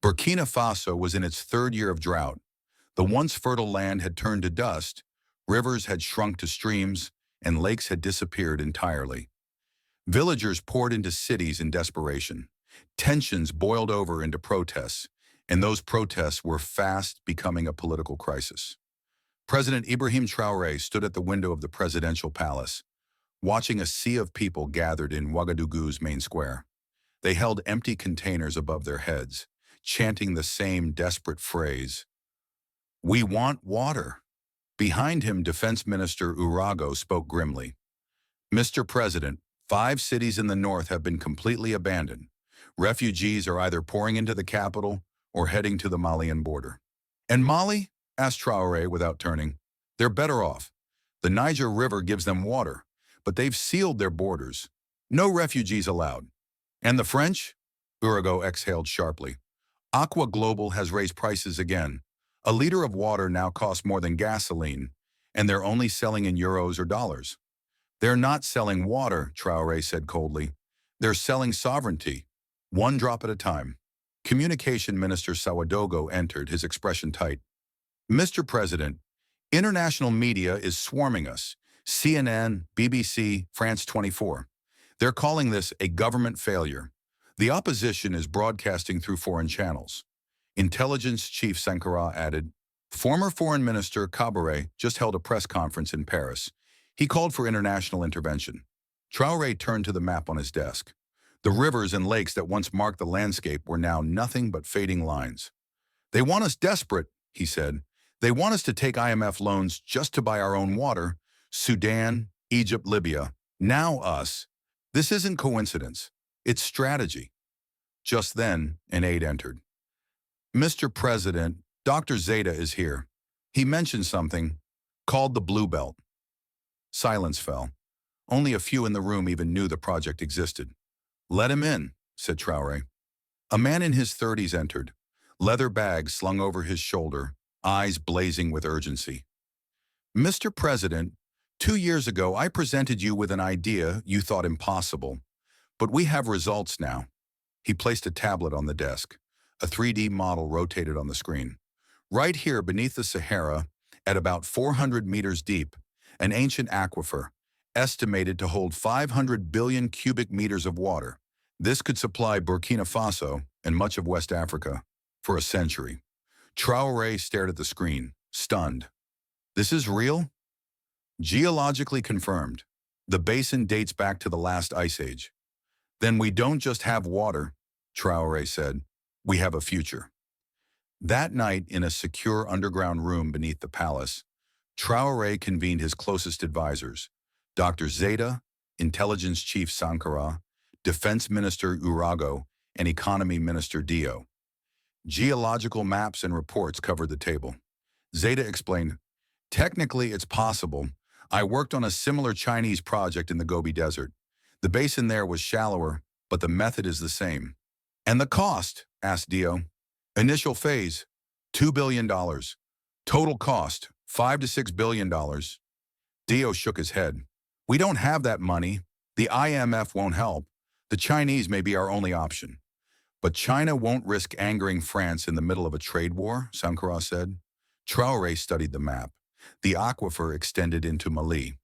Burkina Faso was in its third year of drought. The once fertile land had turned to dust, rivers had shrunk to streams, and lakes had disappeared entirely. Villagers poured into cities in desperation. Tensions boiled over into protests, and those protests were fast becoming a political crisis. President Ibrahim Traoré stood at the window of the presidential palace, watching a sea of people gathered in Ouagadougou's main square. They held empty containers above their heads, chanting the same desperate phrase, "We want water." Behind him, Defense Minister Urago spoke grimly. "Mr. President, 5 cities in the north have been completely abandoned. Refugees are either pouring into the capital or heading to the Malian border." "And Mali?" asked Traoré without turning. "They're better off. The Niger River gives them water, but they've sealed their borders. No refugees allowed." "And the French?" Urago exhaled sharply. "Aqua Global has raised prices again. A liter of water now costs more than gasoline, and they're only selling in euros or dollars." "They're not selling water," Traoré said coldly. "They're selling sovereignty, one drop at a time." Communication Minister Sawadogo entered, his expression tight. "Mr. President, international media is swarming us. CNN, BBC, France 24. They're calling this a government failure. The opposition is broadcasting through foreign channels." Intelligence Chief Sankara added, "Former Foreign Minister Kabore just held a press conference in Paris. He called for international intervention." Traoré turned to the map on his desk. The rivers and lakes that once marked the landscape were now nothing but fading lines. "They want us desperate," he said. "They want us to take IMF loans just to buy our own water. Sudan, Egypt, Libya. Now us. This isn't coincidence. It's strategy." Just then, an aide entered. "Mr. President, Dr. Zeta is here. He mentioned something called the Blue Belt." Silence fell. Only a few in the room even knew the project existed. "Let him in," said Traoré. A man in his 30s entered, leather bag slung over his shoulder, eyes blazing with urgency. "Mr. President, 2 years ago I presented you with an idea you thought impossible, but we have results now." He placed a tablet on the desk. A 3D model rotated on the screen. "Right here beneath the Sahara, at about 400 meters deep, an ancient aquifer, estimated to hold 500 billion cubic meters of water. This could supply Burkina Faso and much of West Africa for a century." Traoré stared at the screen, stunned. "This is real?" "Geologically confirmed. The basin dates back to the last ice age." "Then we don't just have water," Traoré said. "We have a future." That night, in a secure underground room beneath the palace, Traoré convened his closest advisors, Dr. Zeta, Intelligence Chief Sankara, Defense Minister Urago, and Economy Minister Dio. Geological maps and reports covered the table. Zeta explained, "Technically, it's possible. I worked on a similar Chinese project in the Gobi Desert. The basin there was shallower, but the method is the same." "And the cost?" asked Dio. "Initial phase, $2 billion. Total cost, $5 to $6 billion. Dio shook his head. "We don't have that money. The IMF won't help. The Chinese may be our only option." "But China won't risk angering France in the middle of a trade war," Sankara said. Traoré studied the map. The aquifer extended into Mali.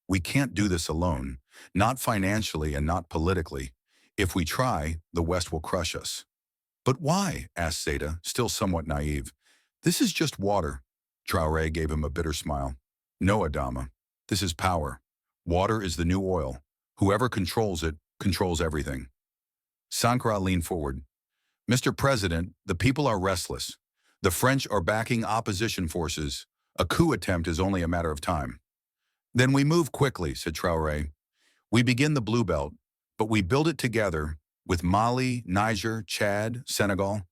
"We can't do this alone, not financially and not politically. If we try, the West will crush us." "But why?" asked Zeta, still somewhat naive. "This is just water." Traoré gave him a bitter smile. "No, Adama. This is power. Water is the new oil. Whoever controls it, controls everything." Sankara leaned forward. "Mr. President, the people are restless. The French are backing opposition forces. A coup attempt is only a matter of time." "Then we move quickly," said Traoré. "We begin the Blue Belt, but we build it together with Mali, Niger, Chad, Senegal.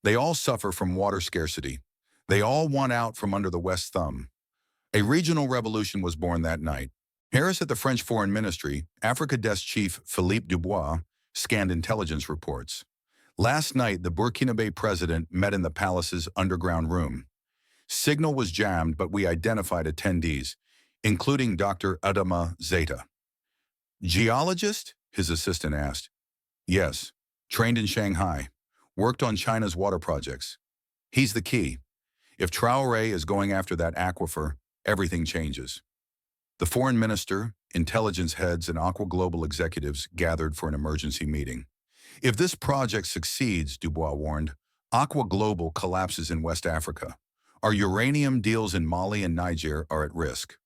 They all suffer from water scarcity. They all want out from under the West thumb." A regional revolution was born that night. Harris at the French Foreign Ministry, Africa Desk Chief Philippe Dubois, scanned intelligence reports. Last night, the Burkina president met in the palace's underground room. Signal was jammed, but we identified attendees, including Dr. Adama Zeta. "Geologist?" his assistant asked. "Yes, trained in Shanghai. worked on China's water projects. He's the key. If Traoré is going after that aquifer, everything changes. The foreign minister, intelligence heads, and Aqua Global executives gathered for an emergency meeting. If this project succeeds, Dubois warned, Aqua Global collapses in West Africa. Our uranium deals in Mali and Niger are at risk.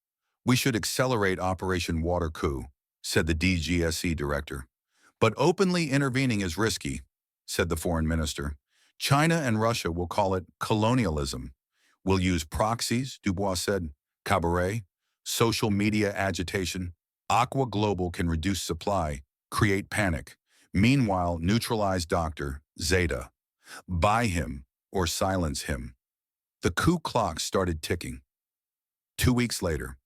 We should accelerate Operation Water Coup, said the DGSE director. But openly intervening is risky, said the foreign minister. China and Russia will call it colonialism. We'll use proxies, Dubois said, cabaret, social media agitation. Aqua Global can reduce supply, create panic. Meanwhile, neutralize Dr. Zeta. Buy him or silence him. The coup clock started ticking. 2 weeks later,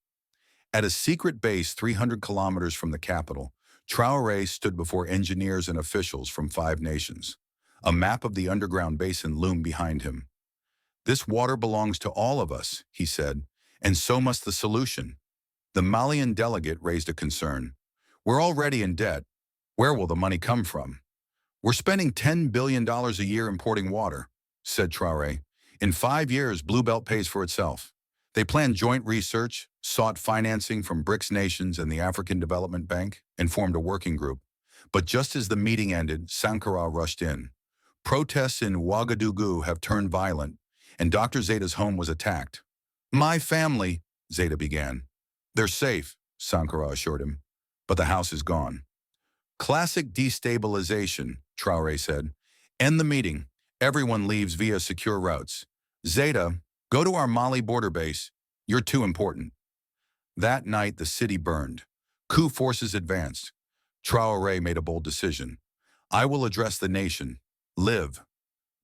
at a secret base 300 kilometers from the capital, Traoré stood before engineers and officials from 5 nations. A map of the underground basin loomed behind him. This water belongs to all of us, he said, and so must the solution. The Malian delegate raised a concern. We're already in debt. Where will the money come from? We're spending $10 billion a year importing water, said Traoré. In 5 years, Blue Belt pays for itself. They planned joint research, sought financing from BRICS nations and the African Development Bank, and formed a working group. But just as the meeting ended, Sankara rushed in. Protests in Ouagadougou have turned violent, and Dr. Zeta's home was attacked. My family, Zeta began. They're safe, Sankara assured him, but the house is gone. Classic destabilization, Traoré said. End the meeting. Everyone leaves via secure routes. Zeta, go to our Mali border base. You're too important. That night, the city burned. Coup forces advanced. Traoré made a bold decision. I will address the nation. Live.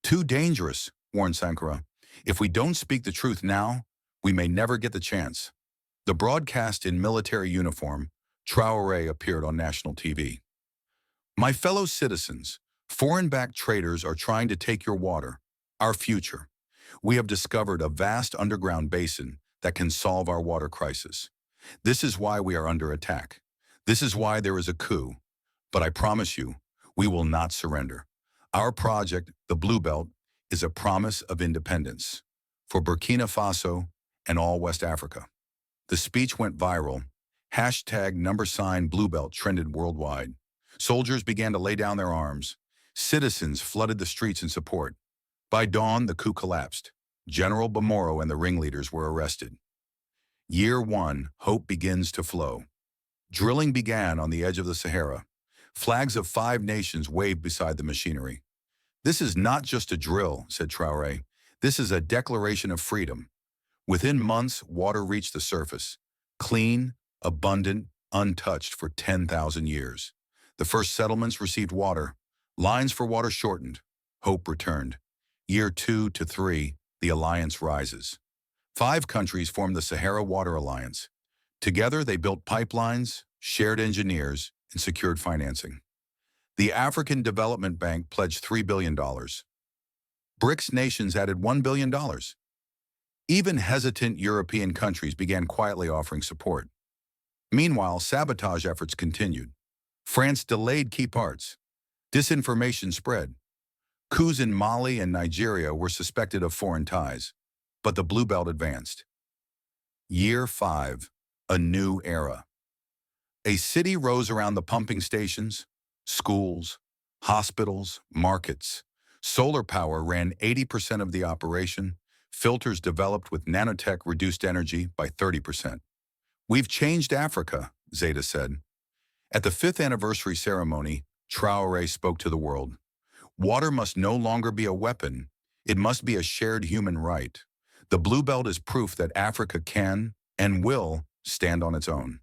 Too dangerous, warned Sankara. If we don't speak the truth now, we may never get the chance. The broadcast in military uniform, Traoré appeared on national TV. My fellow citizens, foreign-backed traders are trying to take your water, our future. We have discovered a vast underground basin that can solve our water crisis. This is why we are under attack. This is why there is a coup. But I promise you, we will not surrender. Our project, the Blue Belt, is a promise of independence for Burkina Faso and all West Africa. The speech went viral. #, Blue Belt trended worldwide. Soldiers began to lay down their arms. Citizens flooded the streets in support. By dawn, the coup collapsed. General Bamoro and the ringleaders were arrested. Year 1, hope begins to flow. Drilling began on the edge of the Sahara. Flags of 5 nations waved beside the machinery. This is not just a drill, said Traoré. This is a declaration of freedom. Within months, water reached the surface. Clean, abundant, untouched for 10,000 years. The first settlements received water. Lines for water shortened. Hope returned. Year 2 to 3, the alliance rises. 5 countries formed the Sahara Water Alliance. Together, they built pipelines, shared engineers, and secured financing. The African Development Bank pledged $3 billion. BRICS nations added $1 billion. Even hesitant European countries began quietly offering support. Meanwhile, sabotage efforts continued. France delayed key parts. Disinformation spread. Coups in Mali and Nigeria were suspected of foreign ties, but the Blue Belt advanced. Year 5, a new era. A city rose around the pumping stations, schools, hospitals, markets. Solar power ran 80% of the operation. Filters developed with nanotech reduced energy by 30%. We've changed Africa, Zeta said. At the 5th anniversary ceremony, Traoré spoke to the world. Water must no longer be a weapon. It must be a shared human right. The Blue Belt is proof that Africa can and will stand on its own.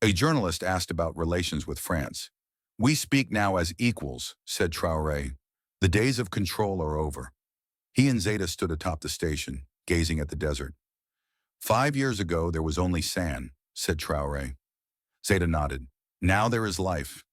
A journalist asked about relations with France. We speak now as equals, said Traoré. The days of control are over. He and Zeta stood atop the station, gazing at the desert. 5 years ago, there was only sand, said Traoré. Zeta nodded. Now there is life.